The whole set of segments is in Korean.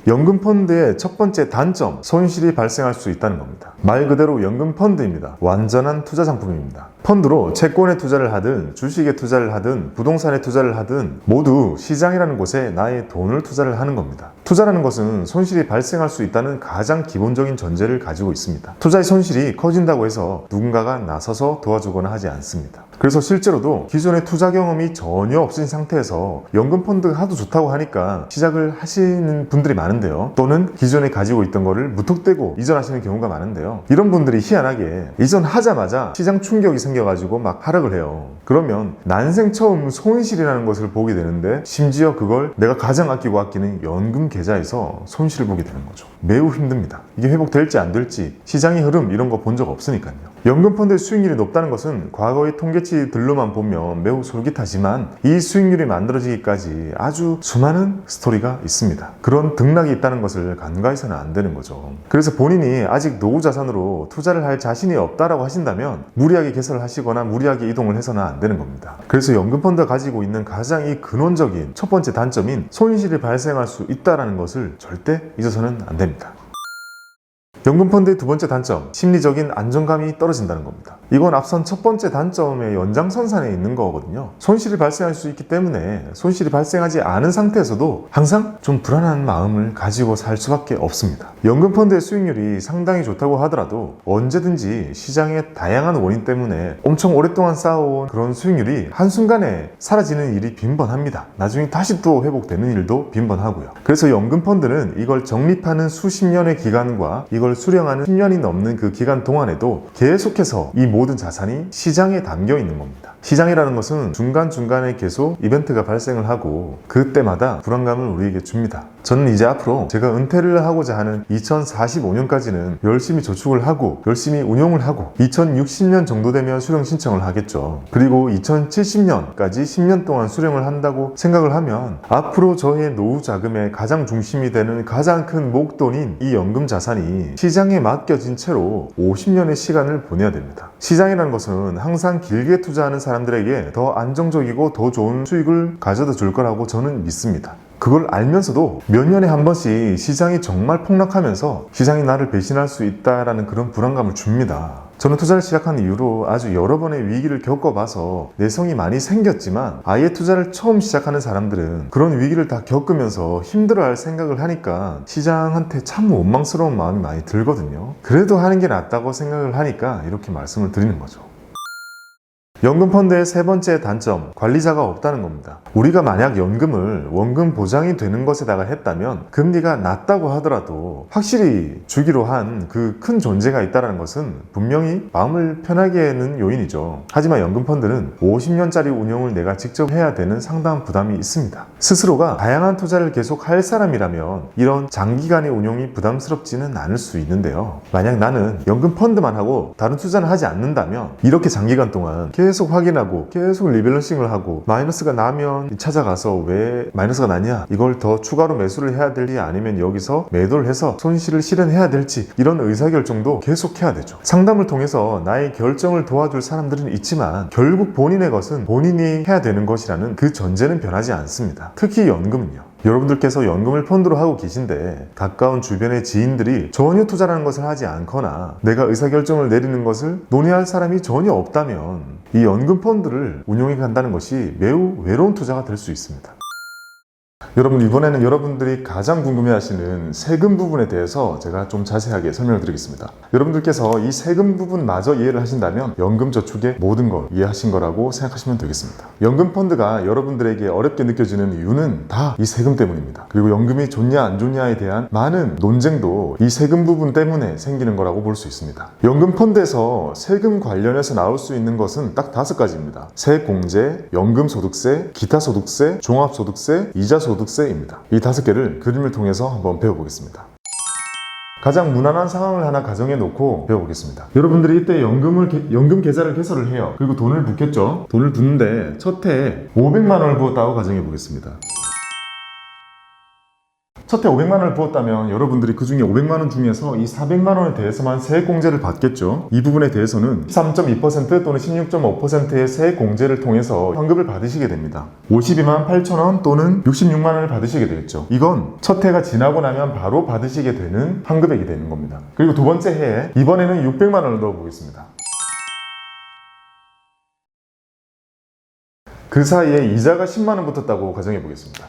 연금펀드의 첫 번째 단점, 손실이 발생할 수 있다는 겁니다. 말 그대로 연금펀드입니다. 완전한 투자 상품입니다. 펀드로 채권에 투자를 하든 주식에 투자를 하든 부동산에 투자를 하든 모두 시장이라는 곳에 나의 돈을 투자를 하는 겁니다. 투자라는 것은 손실이 발생할 수 있다는 가장 기본적인 전제를 가지고 있습니다. 투자의 손실이 커진다고 해서 누군가가 나서서 도와주거나 하지 않습니다. 그래서 실제로도 기존의 투자 경험이 전혀 없으신 상태에서 연금펀드가 하도 좋다고 하니까 시작을 하시는 분들이 많은데요. 또는 기존에 가지고 있던 거를 무턱대고 이전하시는 경우가 많은데요. 이런 분들이 희한하게 이전하자마자 시장 충격이 생겨가지고 막 하락을 해요. 그러면 난생 처음 손실이라는 것을 보게 되는데 심지어 그걸 내가 가장 아끼는 연금 계좌에서 손실을 보게 되는 거죠. 매우 힘듭니다. 이게 회복될지 안 될지 시장의 흐름 이런 거 본 적 없으니까요. 연금펀드의 수익률이 높다는 것은 과거의 통계치들로만 보면 매우 솔깃하지만 이 수익률이 만들어지기까지 아주 수많은 스토리가 있습니다. 그런 등락이 있다는 것을 간과해서는 안 되는 거죠. 그래서 본인이 아직 노후 자산으로 투자를 할 자신이 없다라고 하신다면 무리하게 개설을 하시거나 무리하게 이동을 해서는 안 되는 겁니다. 그래서 연금펀드가 가지고 있는 가장 이 근원적인 첫 번째 단점인 손실이 발생할 수 있다는 것을 절대 잊어서는 안 됩니다. 연금펀드의 두 번째 단점, 심리적인 안정감이 떨어진다는 겁니다. 이건 앞선 첫 번째 단점의 연장선상에 있는 거거든요. 손실이 발생할 수 있기 때문에 손실이 발생하지 않은 상태에서도 항상 좀 불안한 마음을 가지고 살 수밖에 없습니다. 연금펀드의 수익률이 상당히 좋다고 하더라도 언제든지 시장의 다양한 원인 때문에 엄청 오랫동안 쌓아온 그런 수익률이 한순간에 사라지는 일이 빈번합니다. 나중에 다시 또 회복되는 일도 빈번하고요. 그래서 연금펀드는 이걸 적립하는 수십 년의 기간과 이걸 수령하는 10년이 넘는 그 기간 동안에도 계속해서 이 모든 자산이 시장에 담겨 있는 겁니다. 시장이라는 것은 중간중간에 계속 이벤트가 발생을 하고 그때마다 불안감을 우리에게 줍니다. 저는 이제 앞으로 제가 은퇴를 하고자 하는 2045년까지는 열심히 저축을 하고 열심히 운용을 하고 2060년 정도 되면 수령 신청을 하겠죠. 그리고 2070년까지 10년 동안 수령을 한다고 생각을 하면 앞으로 저의 노후 자금의 가장 중심이 되는 가장 큰 목돈인 이 연금 자산이 시장에 맡겨진 채로 50년의 시간을 보내야 됩니다. 시장이라는 것은 항상 길게 투자하는 사람들에게 더 안정적이고 더 좋은 수익을 가져다 줄 거라고 저는 믿습니다. 그걸 알면서도 몇 년에 한 번씩 시장이 정말 폭락하면서 시장이 나를 배신할 수 있다라는 그런 불안감을 줍니다. 저는 투자를 시작한 이후로 아주 여러 번의 위기를 겪어봐서 내성이 많이 생겼지만 아예 투자를 처음 시작하는 사람들은 그런 위기를 다 겪으면서 힘들어할 생각을 하니까 시장한테 참 원망스러운 마음이 많이 들거든요. 그래도 하는 게 낫다고 생각을 하니까 이렇게 말씀을 드리는 거죠. 연금펀드의 세 번째 단점, 관리자가 없다는 겁니다. 우리가 만약 연금을 원금 보장이 되는 것에다가 했다면 금리가 낮다고 하더라도 확실히 주기로 한 그 큰 존재가 있다는 것은 분명히 마음을 편하게 하는 요인이죠. 하지만 연금펀드는 50년짜리 운용을 내가 직접 해야 되는 상당한 부담이 있습니다. 스스로가 다양한 투자를 계속 할 사람이라면 이런 장기간의 운용이 부담스럽지는 않을 수 있는데요. 만약 나는 연금펀드만 하고 다른 투자는 하지 않는다면 이렇게 장기간 동안 계속 확인하고 계속 리밸런싱을 하고 마이너스가 나면 찾아가서 왜 마이너스가 나냐, 이걸 더 추가로 매수를 해야 될지 아니면 여기서 매도를 해서 손실을 실현해야 될지 이런 의사결정도 계속 해야 되죠. 상담을 통해서 나의 결정을 도와줄 사람들은 있지만 결국 본인의 것은 본인이 해야 되는 것이라는 그 전제는 변하지 않습니다. 특히 연금은요. 여러분들께서 연금을 펀드로 하고 계신데 가까운 주변의 지인들이 전혀 투자라는 것을 하지 않거나 내가 의사결정을 내리는 것을 논의할 사람이 전혀 없다면 이 연금 펀드를 운용해 간다는 것이 매우 외로운 투자가 될 수 있습니다. 여러분, 이번에는 여러분들이 가장 궁금해하시는 세금 부분에 대해서 제가 좀 자세하게 설명을 드리겠습니다. 여러분들께서 이 세금 부분마저 이해를 하신다면 연금 저축의 모든 걸 이해하신 거라고 생각하시면 되겠습니다. 연금 펀드가 여러분들에게 어렵게 느껴지는 이유는 다 이 세금 때문입니다. 그리고 연금이 좋냐 안 좋냐에 대한 많은 논쟁도 이 세금 부분 때문에 생기는 거라고 볼 수 있습니다. 연금 펀드에서 세금 관련해서 나올 수 있는 것은 딱 5가지입니다. 세공제, 연금소득세, 기타소득세, 종합소득세, 이자소득세입니다. 이 5개를 그림을 통해서 한번 배워보겠습니다. 가장 무난한 상황을 하나 가정해 놓고 배워보겠습니다. 여러분들이 이때 연금 계좌를 개설을 해요. 그리고 돈을 붓겠죠. 돈을 붓는데 첫 해에 500만 원을 부었다고 가정해 보겠습니다. 첫 해 500만 원을 부었다면 여러분들이 그 중에 500만 원 중에서 이 400만 원에 대해서만 세액공제를 받겠죠. 이 부분에 대해서는 13.2% 또는 16.5%의 세액공제를 통해서 환급을 받으시게 됩니다. 52만 8천 원 또는 66만 원을 받으시게 되겠죠. 이건 첫 해가 지나고 나면 바로 받으시게 되는 환급액이 되는 겁니다. 그리고 두 번째 해에 이번에는 600만 원을 넣어보겠습니다. 그 사이에 이자가 10만 원 붙었다고 가정해 보겠습니다.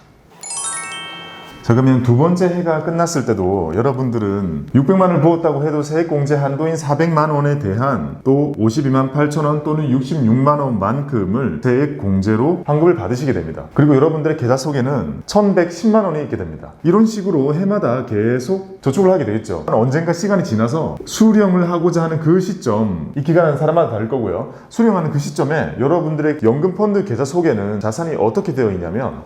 자, 그러면 두 번째 해가 끝났을 때도 여러분들은 600만 원을 부었다고 해도 세액공제 한도인 400만 원에 대한 또 52만 8천 원 또는 66만 원만큼을 세액공제로 환급을 받으시게 됩니다. 그리고 여러분들의 계좌 속에는 1110만 원이 있게 됩니다. 이런 식으로 해마다 계속 저축을 하게 되겠죠. 언젠가 시간이 지나서 수령을 하고자 하는 그 시점, 이 기간은 사람마다 다를 거고요. 수령하는 그 시점에 여러분들의 연금펀드 계좌 속에는 자산이 어떻게 되어 있냐면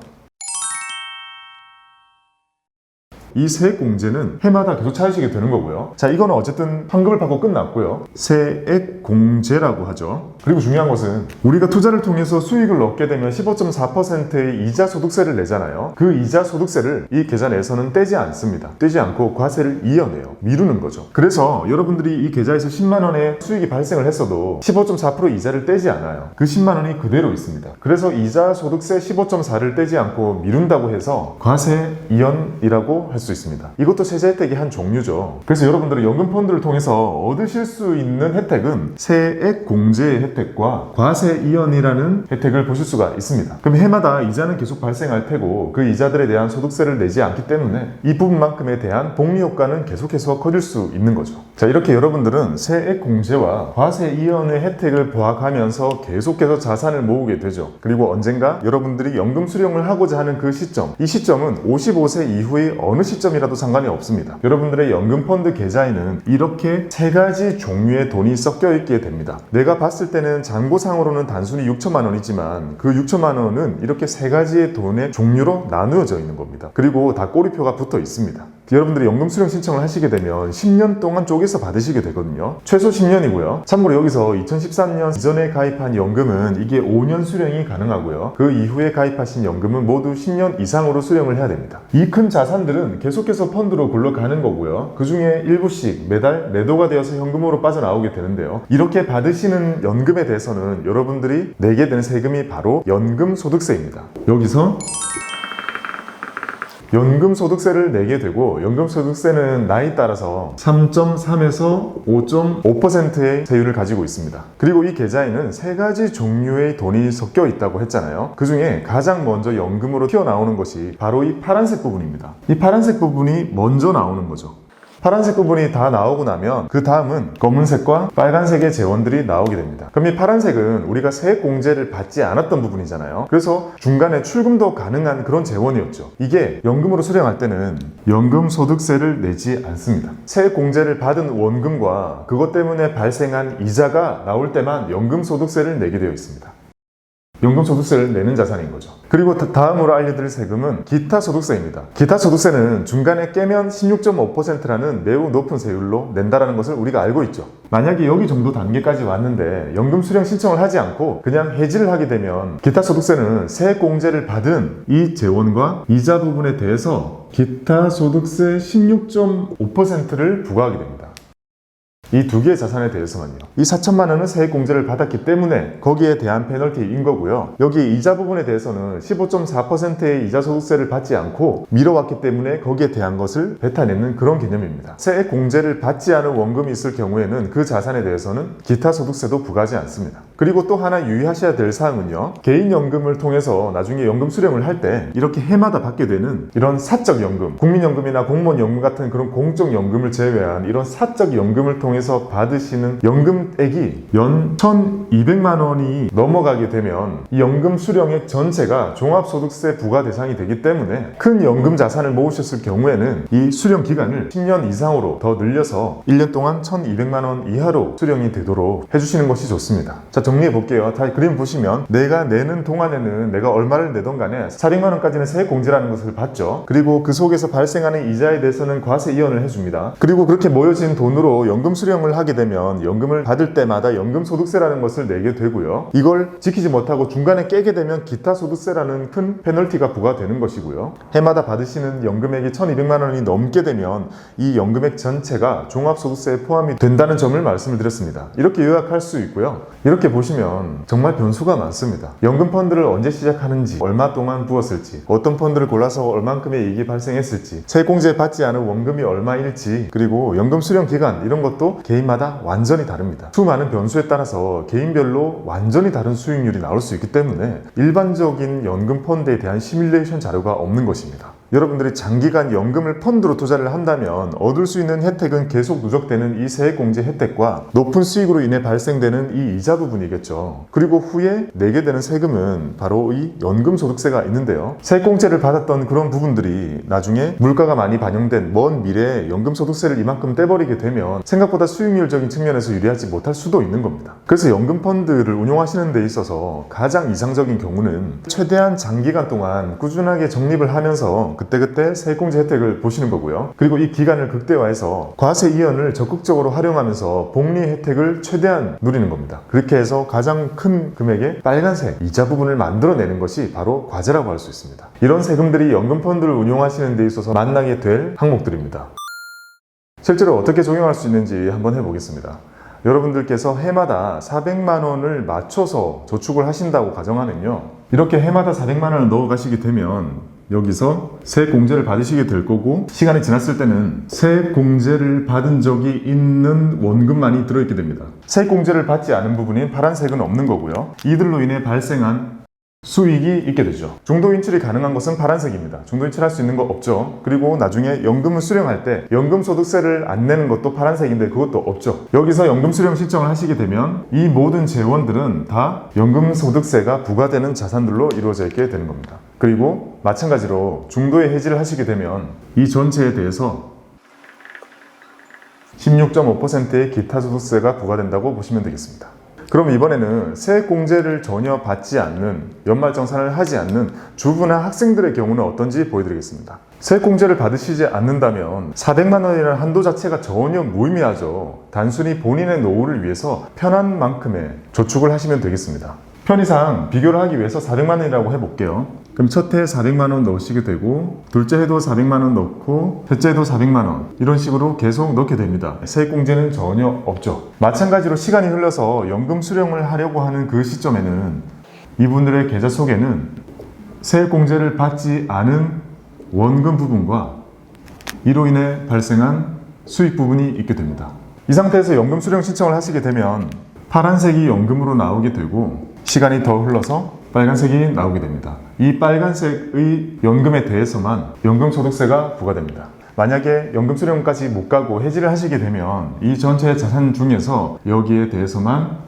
이 세액공제는 해마다 계속 차이시게 되는 거고요. 자, 이거는 어쨌든 환급을 받고 끝났고요. 세액공제라고 하죠. 그리고 중요한 것은 우리가 투자를 통해서 수익을 얻게 되면 15.4%의 이자 소득세를 내잖아요. 그 이자 소득세를 이 계좌 내에서는 떼지 않습니다. 떼지 않고 과세를 이어내요. 미루는 거죠. 그래서 여러분들이 이 계좌에서 10만 원의 수익이 발생을 했어도 15.4% 이자를 떼지 않아요. 그 10만 원이 그대로 있습니다. 그래서 이자 소득세 15.4를 떼지 않고 미룬다고 해서 과세 이연이라고 할 수 있습니다. 이것도 세제 혜택의 한 종류죠. 그래서 여러분들은 연금펀드를 통해서 얻으실 수 있는 혜택은 세액공제의 혜택과 과세 이연이라는 혜택을 보실 수가 있습니다. 그럼 해마다 이자는 계속 발생할 테고 그 이자들에 대한 소득세를 내지 않기 때문에 이 부분만큼에 대한 복리 효과는 계속해서 커질 수 있는 거죠. 자, 이렇게 여러분들은 세액공제와 과세 이연의 혜택을 보아가면서 계속해서 자산을 모으게 되죠. 그리고 언젠가 여러분들이 연금 수령을 하고자 하는 그 시점, 이 시점은 55세 이후의 어느 시점이라도 상관이 없습니다. 여러분들의 연금펀드 계좌에는 이렇게 세 가지 종류의 돈이 섞여 있게 됩니다. 내가 봤을 때는 잔고상으로는 단순히 6천만 원이지만 그 6천만 원은 이렇게 세 가지의 돈의 종류로 나누어져 있는 겁니다. 그리고 다 꼬리표가 붙어 있습니다. 여러분들이 연금 수령 신청을 하시게 되면 10년 동안 쪼개서 받으시게 되거든요. 최소 10년이고요. 참고로 여기서 2013년 이전에 가입한 연금은 이게 5년 수령이 가능하고요. 그 이후에 가입하신 연금은 모두 10년 이상으로 수령을 해야 됩니다. 이 큰 자산들은 계속해서 펀드로 굴러가는 거고요. 그 중에 일부씩 매달 매도가 되어서 현금으로 빠져나오게 되는데요. 이렇게 받으시는 연금에 대해서는 여러분들이 내게 되는 세금이 바로 연금소득세입니다. 여기서 연금소득세를 내게 되고 연금소득세는 나이에 따라서 3.3에서 5.5%의 세율을 가지고 있습니다. 그리고 이 계좌에는 세 가지 종류의 돈이 섞여 있다고 했잖아요. 그 중에 가장 먼저 연금으로 튀어나오는 것이 바로 이 파란색 부분입니다. 이 파란색 부분이 먼저 나오는 거죠. 파란색 부분이 다 나오고 나면 그 다음은 검은색과 빨간색의 재원들이 나오게 됩니다. 그럼 이 파란색은 우리가 세액공제를 받지 않았던 부분이잖아요. 그래서 중간에 출금도 가능한 그런 재원이었죠. 이게 연금으로 수령할 때는 연금소득세를 내지 않습니다. 세액공제를 받은 원금과 그것 때문에 발생한 이자가 나올 때만 연금소득세를 내게 되어 있습니다. 연금소득세를 내는 자산인 거죠. 그리고 다음으로 알려드릴 세금은 기타소득세입니다. 기타소득세는 중간에 깨면 16.5%라는 매우 높은 세율로 낸다라는 것을 우리가 알고 있죠. 만약에 여기 정도 단계까지 왔는데 연금 수령 신청을 하지 않고 그냥 해지를 하게 되면 기타소득세는 세액공제를 받은 이 재원과 이자 부분에 대해서 기타소득세 16.5%를 부과하게 됩니다. 이 두 개의 자산에 대해서만요. 이 4천만 원은 세액공제를 받았기 때문에 거기에 대한 페널티인 거고요. 여기 이자 부분에 대해서는 15.4%의 이자 소득세를 받지 않고 미뤄왔기 때문에 거기에 대한 것을 뱉어내는 그런 개념입니다. 세액공제를 받지 않은 원금이 있을 경우에는 그 자산에 대해서는 기타 소득세도 부과하지 않습니다. 그리고 또 하나 유의하셔야 될 사항은요. 개인연금을 통해서 나중에 연금 수령을 할 때 이렇게 해마다 받게 되는 이런 사적연금, 국민연금이나 공무원연금 같은 그런 공적연금을 제외한 이런 사적연금을 통해서 받으시는 연금액이 연 1,200만 원이 넘어가게 되면 이 연금 수령액 전체가 종합소득세 부과 대상이 되기 때문에 큰 연금 자산을 모으셨을 경우에는 이 수령 기간을 10년 이상으로 더 늘려서 1년 동안 1,200만 원 이하로 수령이 되도록 해주시는 것이 좋습니다. 자, 정리해 볼게요. 다 그림 보시면 내가 내는 동안에는 내가 얼마를 내던 간에 400만 원까지는 세액공제라는 것을 받죠. 그리고 그 속에서 발생하는 이자에 대해서는 과세 이연을 해줍니다. 그리고 그렇게 모여진 돈으로 연금 수령 수령을 하게 되면 연금을 받을 때마다 연금소득세라는 것을 내게 되고요. 이걸 지키지 못하고 중간에 깨게 되면 기타소득세라는 큰 페널티가 부과되는 것이고요. 해마다 받으시는 연금액이 1,200만 원이 넘게 되면 이 연금액 전체가 종합소득세에 포함이 된다는 점을 말씀을 드렸습니다. 이렇게 요약할 수 있고요. 이렇게 보시면 정말 변수가 많습니다. 연금 펀드를 언제 시작하는지, 얼마 동안 부었을지, 어떤 펀드를 골라서 얼만큼의 이익이 발생했을지, 세액공제 받지 않은 원금이 얼마일지, 그리고 연금 수령 기간 이런 것도 개인마다 완전히 다릅니다. 수많은 변수에 따라서 개인별로 완전히 다른 수익률이 나올 수 있기 때문에 일반적인 연금 펀드에 대한 시뮬레이션 자료가 없는 것입니다. 여러분들이 장기간 연금을 펀드로 투자를 한다면 얻을 수 있는 혜택은 계속 누적되는 이 세액공제 혜택과 높은 수익으로 인해 발생되는 이 이자 부분이겠죠. 그리고 후에 내게 되는 세금은 바로 이 연금소득세가 있는데요. 세액공제를 받았던 그런 부분들이 나중에 물가가 많이 반영된 먼 미래에 연금소득세를 이만큼 떼버리게 되면 생각보다 수익률적인 측면에서 유리하지 못할 수도 있는 겁니다. 그래서 연금 펀드를 운용하시는 데 있어서 가장 이상적인 경우는 최대한 장기간 동안 꾸준하게 적립을 하면서 그때그때 세액공제 혜택을 보시는 거고요. 그리고 이 기간을 극대화해서 과세 이연을 적극적으로 활용하면서 복리 혜택을 최대한 누리는 겁니다. 그렇게 해서 가장 큰 금액의 빨간색 이자 부분을 만들어내는 것이 바로 과세라고 할 수 있습니다. 이런 세금들이 연금 펀드를 운용하시는 데 있어서 만나게 될 항목들입니다. 실제로 어떻게 적용할 수 있는지 한번 해보겠습니다. 여러분들께서 해마다 400만 원을 맞춰서 저축을 하신다고 가정하면요. 이렇게 해마다 400만 원을 넣어 가시게 되면 여기서 세액공제를 받으시게 될 거고, 시간이 지났을 때는 세액공제를 받은 적이 있는 원금만이 들어있게 됩니다. 세액공제를 받지 않은 부분인 파란색은 없는 거고요. 이들로 인해 발생한 수익이 있게 되죠. 중도인출이 가능한 것은 파란색입니다. 중도인출할 수 있는 거 없죠. 그리고 나중에 연금을 수령할 때 연금소득세를 안 내는 것도 파란색인데 그것도 없죠. 여기서 연금 수령 신청을 하시게 되면 이 모든 재원들은 다 연금소득세가 부과되는 자산들로 이루어져 있게 되는 겁니다. 그리고 마찬가지로 중도에 해지를 하시게 되면 이 전체에 대해서 16.5%의 기타소득세가 부과된다고 보시면 되겠습니다. 그럼 이번에는 세액공제를 전혀 받지 않는, 연말정산을 하지 않는 주부나 학생들의 경우는 어떤지 보여드리겠습니다. 세액공제를 받으시지 않는다면 400만 원이라는 한도 자체가 전혀 무의미하죠. 단순히 본인의 노후를 위해서 편한 만큼의 저축을 하시면 되겠습니다. 편의상 비교를 하기 위해서 400만 원이라고 해볼게요. 그럼 첫 해 400만 원 넣으시게 되고, 둘째 해도 400만 원 넣고, 셋째 해도 400만 원, 이런 식으로 계속 넣게 됩니다. 세액공제는 전혀 없죠. 마찬가지로 시간이 흘러서 연금 수령을 하려고 하는 그 시점에는 이분들의 계좌 속에는 세액공제를 받지 않은 원금 부분과 이로 인해 발생한 수익 부분이 있게 됩니다. 이 상태에서 연금 수령 신청을 하시게 되면 파란색이 연금으로 나오게 되고, 시간이 더 흘러서 빨간색이 나오게 됩니다. 이 빨간색의 연금에 대해서만 연금소득세가 부과됩니다. 만약에 연금 수령까지 못 가고 해지를 하시게 되면 이 전체 자산 중에서 여기에 대해서만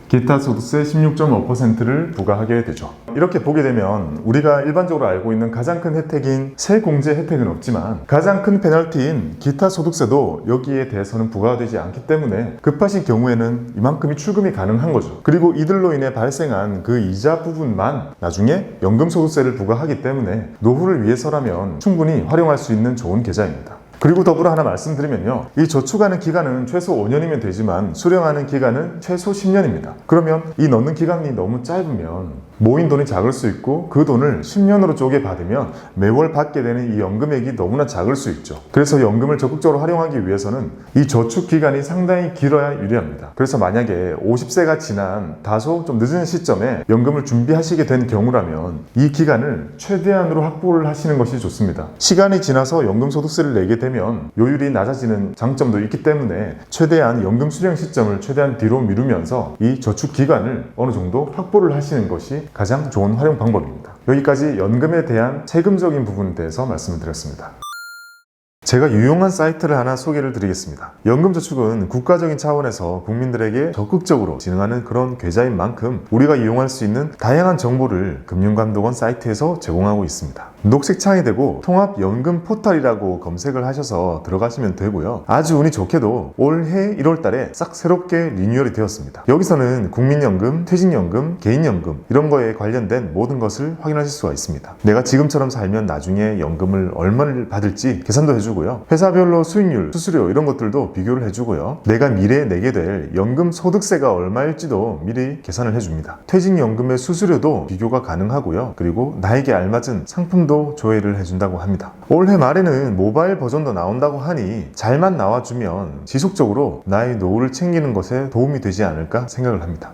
기타 소득세 16.5%를 부과하게 되죠. 이렇게 보게 되면 우리가 일반적으로 알고 있는 가장 큰 혜택인 세공제 혜택은 없지만 가장 큰 페널티인 기타 소득세도 여기에 대해서는 부과되지 않기 때문에 급하신 경우에는 이만큼이 출금이 가능한 거죠. 그리고 이들로 인해 발생한 그 이자 부분만 나중에 연금소득세를 부과하기 때문에 노후를 위해서라면 충분히 활용할 수 있는 좋은 계좌입니다. 그리고 더불어 하나 말씀드리면요, 이 저축하는 기간은 최소 5년이면 되지만 수령하는 기간은 최소 10년입니다. 그러면 이 넣는 기간이 너무 짧으면 모인 돈이 작을 수 있고 그 돈을 10년으로 쪼개 받으면 매월 받게 되는 이 연금액이 너무나 작을 수 있죠. 그래서 연금을 적극적으로 활용하기 위해서는 이 저축 기간이 상당히 길어야 유리합니다. 그래서 만약에 50세가 지난 다소 좀 늦은 시점에 연금을 준비하시게 된 경우라면 이 기간을 최대한으로 확보를 하시는 것이 좋습니다. 시간이 지나서 연금소득세를 내게 되면 요율이 낮아지는 장점도 있기 때문에 최대한 연금 수령 시점을 최대한 뒤로 미루면서 이 저축 기간을 어느 정도 확보를 하시는 것이 가장 좋은 활용 방법입니다. 여기까지 연금에 대한 세금적인 부분에 대해서 말씀을 드렸습니다. 제가 유용한 사이트를 하나 소개를 드리겠습니다. 연금저축은 국가적인 차원에서 국민들에게 적극적으로 진행하는 그런 계좌인 만큼 우리가 이용할 수 있는 다양한 정보를 금융감독원 사이트에서 제공하고 있습니다. 녹색 창이 되고 통합연금 포털이라고 검색을 하셔서 들어가시면 되고요. 아주 운이 좋게도 올해 1월달에 싹 새롭게 리뉴얼이 되었습니다. 여기서는 국민연금, 퇴직연금, 개인연금 이런 거에 관련된 모든 것을 확인하실 수가 있습니다. 내가 지금처럼 살면 나중에 연금을 얼마를 받을지 계산도 해주고요. 회사별로 수익률, 수수료 이런 것들도 비교를 해주고요. 내가 미래에 내게 될 연금 소득세가 얼마일지도 미리 계산을 해줍니다. 퇴직연금의 수수료도 비교가 가능하고요. 그리고 나에게 알맞은 상품도 조회를 해준다고 합니다. 올해 말에는 모바일 버전도 나온다고 하니 잘만 나와주면 지속적으로 나의 노후를 챙기는 것에 도움이 되지 않을까 생각을 합니다.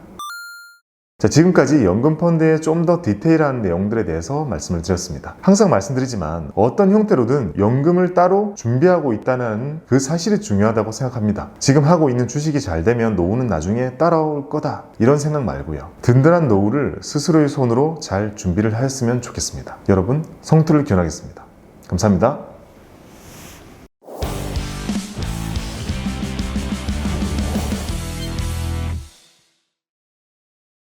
자, 지금까지 연금펀드의 좀 더 디테일한 내용들에 대해서 말씀을 드렸습니다. 항상 말씀드리지만 어떤 형태로든 연금을 따로 준비하고 있다는 그 사실이 중요하다고 생각합니다. 지금 하고 있는 주식이 잘 되면 노후는 나중에 따라올 거다 이런 생각 말고요. 든든한 노후를 스스로의 손으로 잘 준비를 하였으면 좋겠습니다. 여러분, 성투를 기원하겠습니다. 감사합니다.